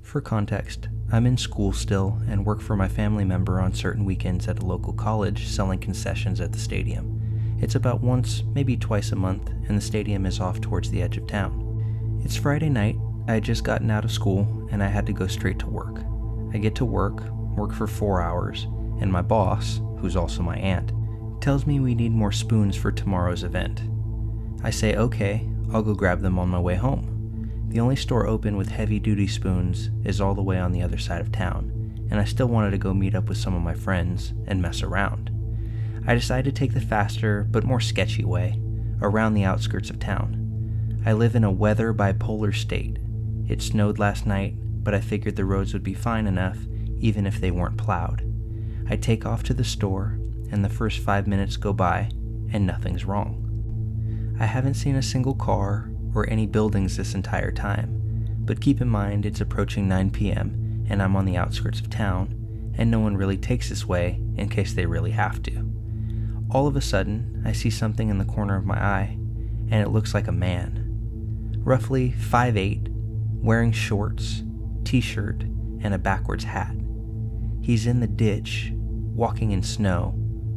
For context, I'm in school still and work for my family member on certain weekends at a local college selling concessions at the stadium. It's about once, maybe twice a month, and the stadium is off towards the edge of town. It's Friday night, I had just gotten out of school, and I had to go straight to work. I get to work for 4 hours, and my boss, who's also my aunt, tells me we need more spoons for tomorrow's event. I say okay, I'll go grab them on my way home. The only store open with heavy-duty spoons is all the way on the other side of town, and I still wanted to go meet up with some of my friends and mess around. I decided to take the faster but more sketchy way, around the outskirts of town. I live in a weather bipolar state. It snowed last night, but I figured the roads would be fine enough even if they weren't plowed. I take off to the store, and the first 5 minutes go by, and nothing's wrong. I haven't seen a single car or any buildings this entire time, but keep in mind it's approaching 9 p.m. and I'm on the outskirts of town, and no one really takes this way in case they really have to. All of a sudden, I see something in the corner of my eye, and it looks like a man. Roughly 5'8", wearing shorts, t-shirt, and a backwards hat. He's in the ditch, walking in snow,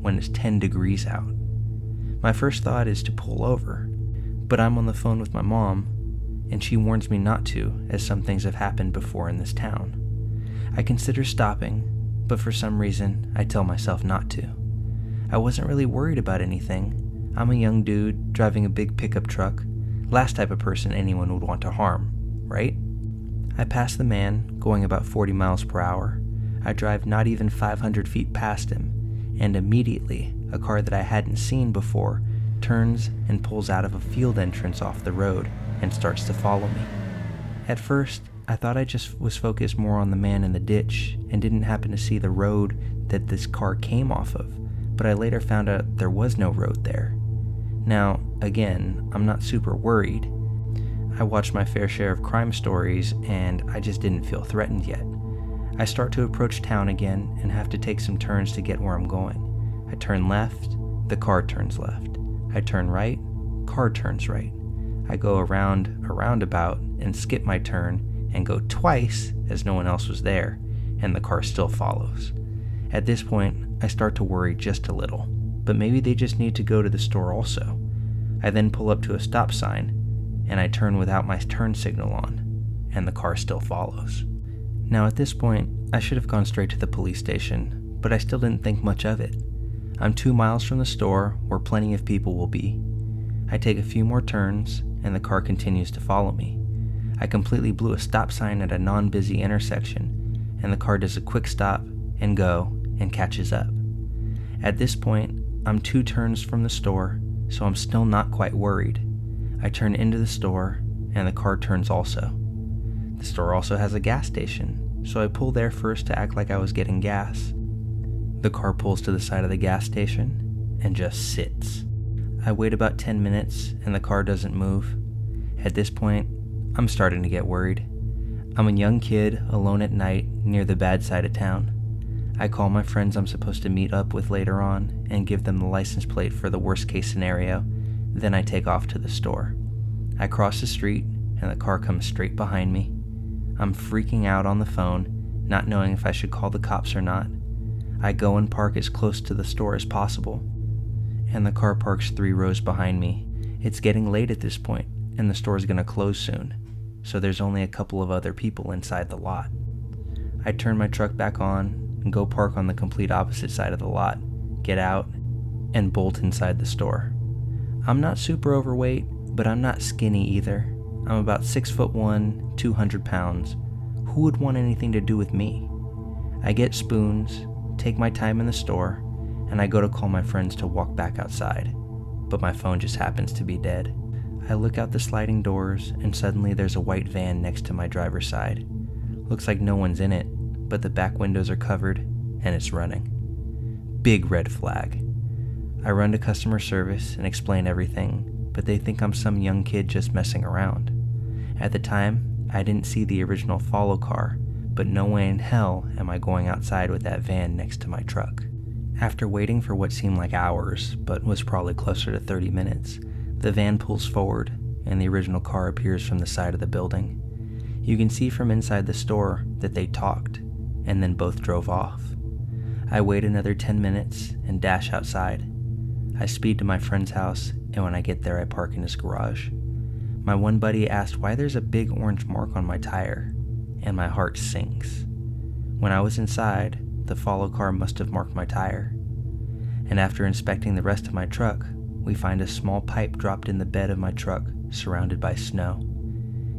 when it's 10 degrees out. My first thought is to pull over, but I'm on the phone with my mom, and she warns me not to, as some things have happened before in this town. I consider stopping, but for some reason, I tell myself not to. I wasn't really worried about anything. I'm a young dude driving a big pickup truck, last type of person anyone would want to harm, right? I pass the man, going about 40 miles per hour. I drive not even 500 feet past him, and immediately, a car that I hadn't seen before turns and pulls out of a field entrance off the road and starts to follow me. At first, I thought I just was focused more on the man in the ditch and didn't happen to see the road that this car came off of, but I later found out there was no road there. Now, again, I'm not super worried. I watched my fair share of crime stories and I just didn't feel threatened yet. I start to approach town again and have to take some turns to get where I'm going. I turn left, the car turns left. I turn right, car turns right. I go around a roundabout and skip my turn and go twice as no one else was there, and the car still follows. At this point, I start to worry just a little, but maybe they just need to go to the store also. I then pull up to a stop sign, and I turn without my turn signal on, and the car still follows. Now at this point, I should have gone straight to the police station, but I still didn't think much of it. I'm 2 miles from the store where plenty of people will be. I take a few more turns, and the car continues to follow me. I completely blew a stop sign at a non-busy intersection, and the car does a quick stop and go and catches up. At this point, I'm 2 turns from the store, so I'm still not quite worried. I turn into the store, and the car turns also. The store also has a gas station, so I pull there first to act like I was getting gas. The car pulls to the side of the gas station and just sits. I wait about 10 minutes and the car doesn't move. At this point, I'm starting to get worried. I'm a young kid alone at night near the bad side of town. I call my friends I'm supposed to meet up with later on and give them the license plate for the worst case scenario. Then I take off to the store. I cross the street and the car comes straight behind me. I'm freaking out on the phone, not knowing if I should call the cops or not. I go and park as close to the store as possible, and the car parks 3 rows behind me. It's getting late at this point, and the store is going to close soon, so there's only a couple of other people inside the lot. I turn my truck back on and go park on the complete opposite side of the lot, get out, and bolt inside the store. I'm not super overweight, but I'm not skinny either. I'm about 6'1", 200 pounds. Who would want anything to do with me? I get spoons, take my time in the store, and I go to call my friends to walk back outside, but my phone just happens to be dead. I look out the sliding doors, and suddenly there's a white van next to my driver's side. Looks like no one's in it, but the back windows are covered, and it's running. Big red flag. I run to customer service and explain everything, but they think I'm some young kid just messing around. At the time, I didn't see the original follow car, but no way in hell am I going outside with that van next to my truck. After waiting for what seemed like hours, but was probably closer to 30 minutes, the van pulls forward and the original car appears from the side of the building. You can see from inside the store that they talked, and then both drove off. I wait another 10 minutes and dash outside. I speed to my friend's house, and when I get there I park in his garage. My one buddy asked why there's a big orange mark on my tire, and my heart sinks. When I was inside, the follow car must have marked my tire. And after inspecting the rest of my truck, we find a small pipe dropped in the bed of my truck, surrounded by snow.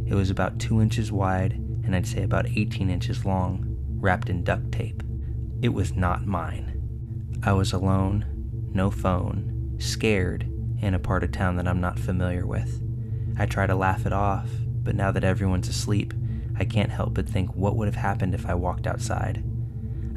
It was about 2 inches wide, and I'd say about 18 inches long, wrapped in duct tape. It was not mine. I was alone, no phone, scared, in a part of town that I'm not familiar with. I try to laugh it off, but now that everyone's asleep, I can't help but think what would have happened if I walked outside.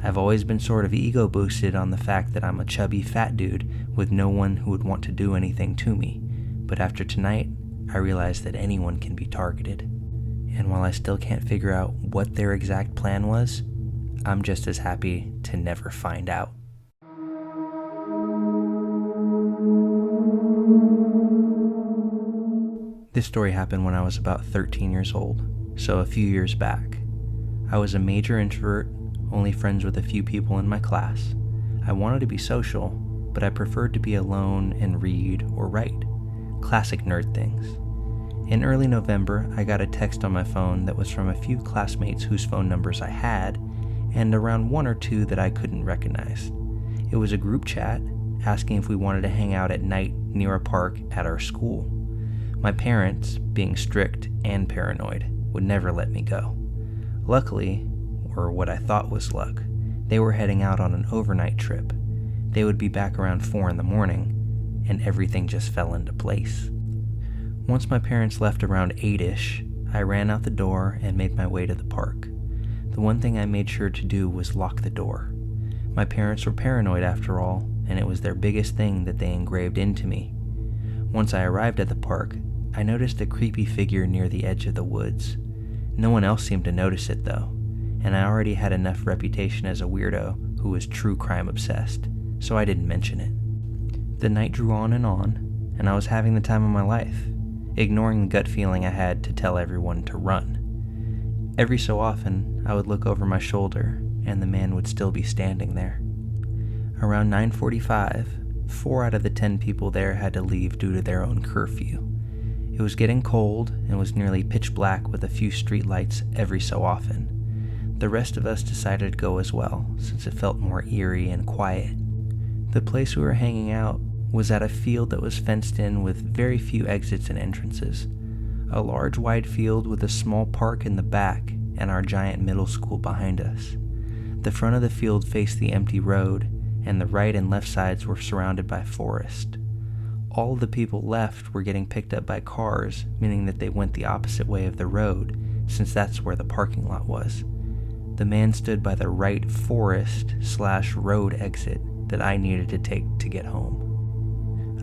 I've always been sort of ego boosted on the fact that I'm a chubby fat dude with no one who would want to do anything to me, but after tonight, I realize that anyone can be targeted. And while I still can't figure out what their exact plan was, I'm just as happy to never find out. This story happened when I was about 13 years old, so a few years back. I was a major introvert, only friends with a few people in my class. I wanted to be social, but I preferred to be alone and read or write. Classic nerd things. In early November, I got a text on my phone that was from a few classmates whose phone numbers I had, and around one or two that I couldn't recognize. It was a group chat asking if we wanted to hang out at night near a park at our school. My parents, being strict and paranoid, would never let me go. Luckily, or what I thought was luck, they were heading out on an overnight trip. They would be back around 4 in the morning, and everything just fell into place. Once my parents left around 8-ish, I ran out the door and made my way to the park. The one thing I made sure to do was lock the door. My parents were paranoid after all, and it was their biggest thing that they engraved into me. Once I arrived at the park, I noticed a creepy figure near the edge of the woods. No one else seemed to notice it though, and I already had enough reputation as a weirdo who was true crime obsessed, so I didn't mention it. The night drew on, and I was having the time of my life, ignoring the gut feeling I had to tell everyone to run. Every so often, I would look over my shoulder, and the man would still be standing there. Around 9:45, 4 out of the 10 people there had to leave due to their own curfew. It was getting cold and was nearly pitch black with a few street lights every so often. The rest of us decided to go as well, since it felt more eerie and quiet. The place we were hanging out was at a field that was fenced in with very few exits and entrances. A large wide field with a small park in the back and our giant middle school behind us. The front of the field faced the empty road, and the right and left sides were surrounded by forest. All of the people left were getting picked up by cars, meaning that they went the opposite way of the road, since that's where the parking lot was. The man stood by the right forest/road exit that I needed to take to get home.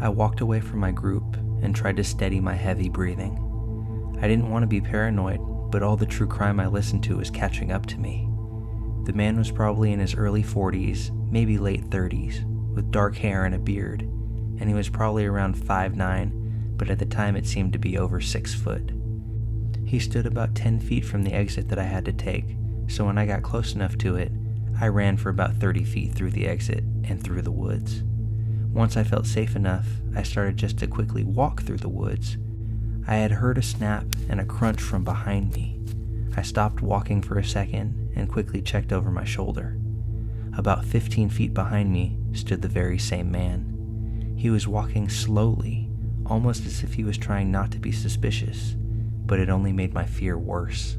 I walked away from my group and tried to steady my heavy breathing. I didn't want to be paranoid, but all the true crime I listened to was catching up to me. The man was probably in his early 40s, maybe late 30s, with dark hair and a beard, and he was probably around 5'9", but at the time it seemed to be over 6 foot. He stood about 10 feet from the exit that I had to take, so when I got close enough to it, I ran for about 30 feet through the exit and through the woods. Once I felt safe enough, I started just to quickly walk through the woods. I had heard a snap and a crunch from behind me. I stopped walking for a second and quickly checked over my shoulder. About 15 feet behind me stood the very same man. He was walking slowly, almost as if he was trying not to be suspicious, but it only made my fear worse.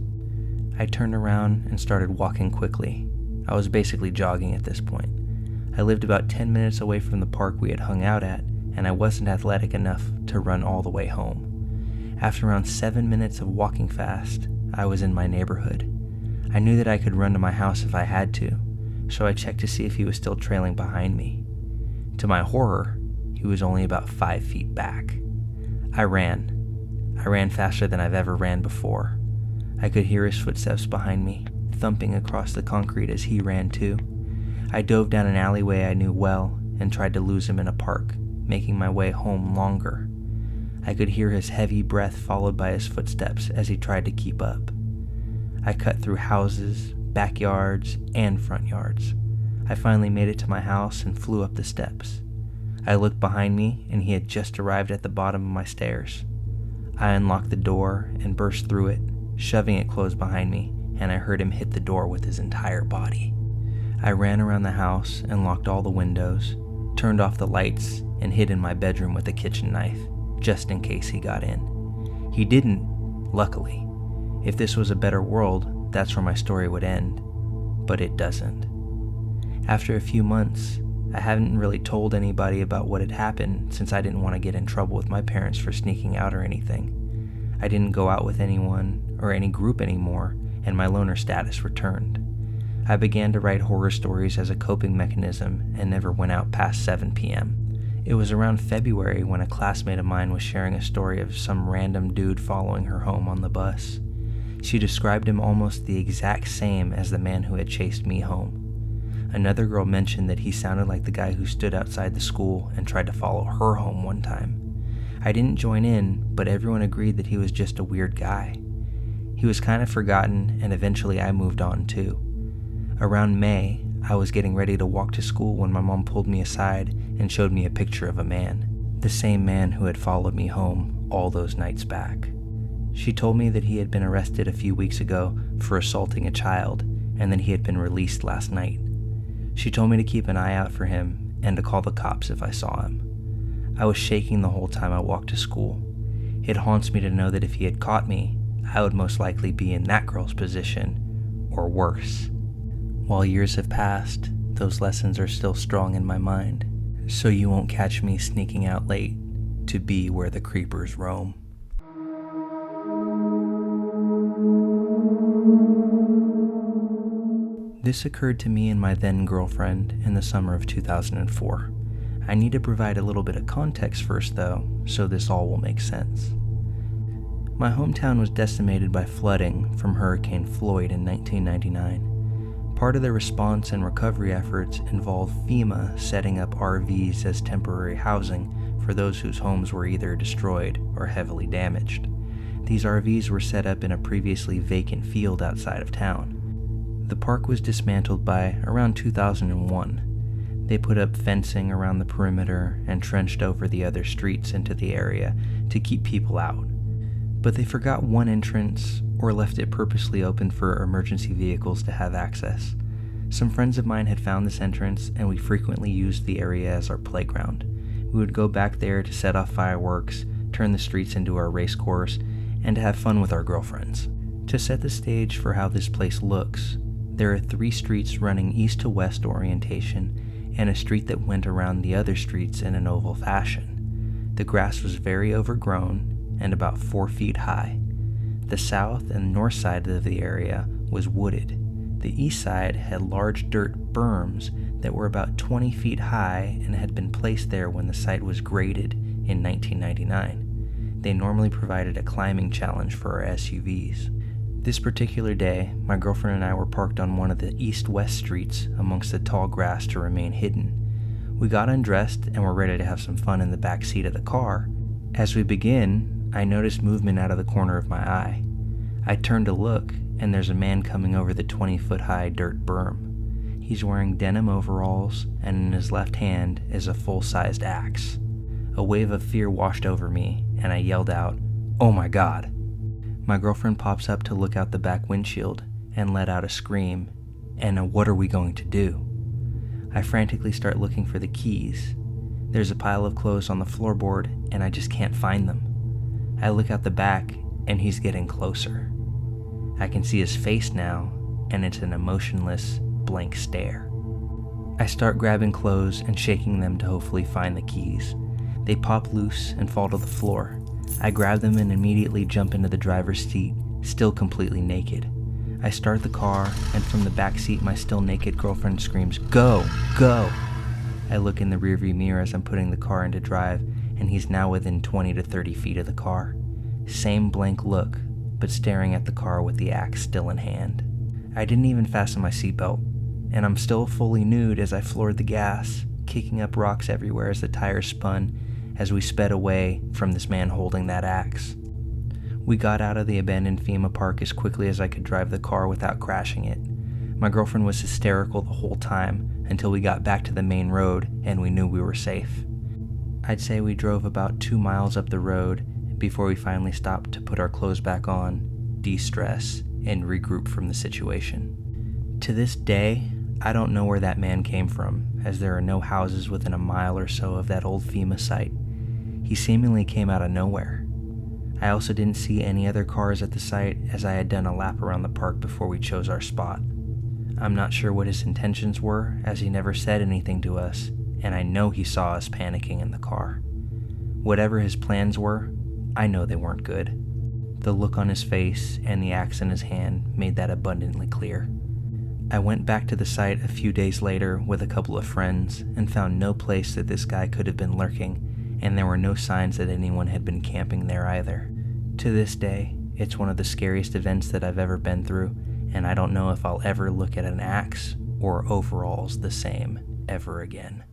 I turned around and started walking quickly. I was basically jogging at this point. I lived about 10 minutes away from the park we had hung out at, and I wasn't athletic enough to run all the way home. After around 7 minutes of walking fast, I was in my neighborhood. I knew that I could run to my house if I had to, so I checked to see if he was still trailing behind me. To my horror, he was only about 5 feet back. I ran. I ran faster than I've ever ran before. I could hear his footsteps behind me, thumping across the concrete as he ran too. I dove down an alleyway I knew well and tried to lose him in a park, making my way home longer. I could hear his heavy breath followed by his footsteps as he tried to keep up. I cut through houses, backyards, and front yards. I finally made it to my house and flew up the steps. I looked behind me, and he had just arrived at the bottom of my stairs. I unlocked the door and burst through it, shoving it closed behind me, and I heard him hit the door with his entire body. I ran around the house and locked all the windows, turned off the lights, and hid in my bedroom with a kitchen knife, just in case he got in. He didn't, luckily. If this was a better world, that's where my story would end, but it doesn't. After a few months, I hadn't really told anybody about what had happened since I didn't want to get in trouble with my parents for sneaking out or anything. I didn't go out with anyone or any group anymore, and my loner status returned. I began to write horror stories as a coping mechanism and never went out past 7 p.m. It was around February when a classmate of mine was sharing a story of some random dude following her home on the bus. She described him almost the exact same as the man who had chased me home. Another girl mentioned that he sounded like the guy who stood outside the school and tried to follow her home one time. I didn't join in, but everyone agreed that he was just a weird guy. He was kind of forgotten, and eventually I moved on too. Around May, I was getting ready to walk to school when my mom pulled me aside and showed me a picture of a man, the same man who had followed me home all those nights back. She told me that he had been arrested a few weeks ago for assaulting a child, and that he had been released last night. She told me to keep an eye out for him and to call the cops if I saw him. I was shaking the whole time I walked to school. It haunts me to know that if he had caught me, I would most likely be in that girl's position, or worse. While years have passed, those lessons are still strong in my mind, so you won't catch me sneaking out late to be where the creepers roam. This occurred to me and my then girlfriend in the summer of 2004. I need to provide a little bit of context first though, so this all will make sense. My hometown was decimated by flooding from Hurricane Floyd in 1999. Part of the response and recovery efforts involved FEMA setting up RVs as temporary housing for those whose homes were either destroyed or heavily damaged. These RVs were set up in a previously vacant field outside of town. The park was dismantled by around 2001. They put up fencing around the perimeter and trenched over the other streets into the area to keep people out. But they forgot one entrance or left it purposely open for emergency vehicles to have access. Some friends of mine had found this entrance, and we frequently used the area as our playground. We would go back there to set off fireworks, turn the streets into our race course, and to have fun with our girlfriends. To set the stage for how this place looks, there are 3 streets running east to west orientation, and a street that went around the other streets in an oval fashion. The grass was very overgrown and about 4 feet high. The south and north side of the area was wooded. The east side had large dirt berms that were about 20 feet high and had been placed there when the site was graded in 1999. They normally provided a climbing challenge for our SUVs. This particular day, my girlfriend and I were parked on one of the east-west streets amongst the tall grass to remain hidden. We got undressed and were ready to have some fun in the back seat of the car. As we begin, I noticed movement out of the corner of my eye. I turned to look, and there's a man coming over the 20-foot-high dirt berm. He's wearing denim overalls, and in his left hand is a full-sized axe. A wave of fear washed over me, and I yelled out, "Oh my God!" My girlfriend pops up to look out the back windshield and let out a scream, and a "what are we going to do?" I frantically start looking for the keys. There's a pile of clothes on the floorboard, and I just can't find them. I look out the back, and he's getting closer. I can see his face now, and it's an emotionless, blank stare. I start grabbing clothes and shaking them to hopefully find the keys. They pop loose and fall to the floor. I grab them and immediately jump into the driver's seat, still completely naked. I start the car, and from the back seat my still naked girlfriend screams, "Go! Go!" I look in the rearview mirror as I'm putting the car into drive, and he's now within 20 to 30 feet of the car. Same blank look, but staring at the car with the axe still in hand. I didn't even fasten my seatbelt, and I'm still fully nude as I floored the gas, kicking up rocks everywhere as the tires spun as we sped away from this man holding that axe. We got out of the abandoned FEMA park as quickly as I could drive the car without crashing it. My girlfriend was hysterical the whole time until we got back to the main road and we knew we were safe. I'd say we drove about 2 miles up the road before we finally stopped to put our clothes back on, de-stress, and regroup from the situation. To this day, I don't know where that man came from, as there are no houses within a mile or so of that old FEMA site. He seemingly came out of nowhere. I also didn't see any other cars at the site, as I had done a lap around the park before we chose our spot. I'm not sure what his intentions were, as he never said anything to us, and I know he saw us panicking in the car. Whatever his plans were, I know they weren't good. The look on his face and the axe in his hand made that abundantly clear. I went back to the site a few days later with a couple of friends and found no place that this guy could have been lurking, and there were no signs that anyone had been camping there either. To this day, it's one of the scariest events that I've ever been through, and I don't know if I'll ever look at an axe or overalls the same ever again.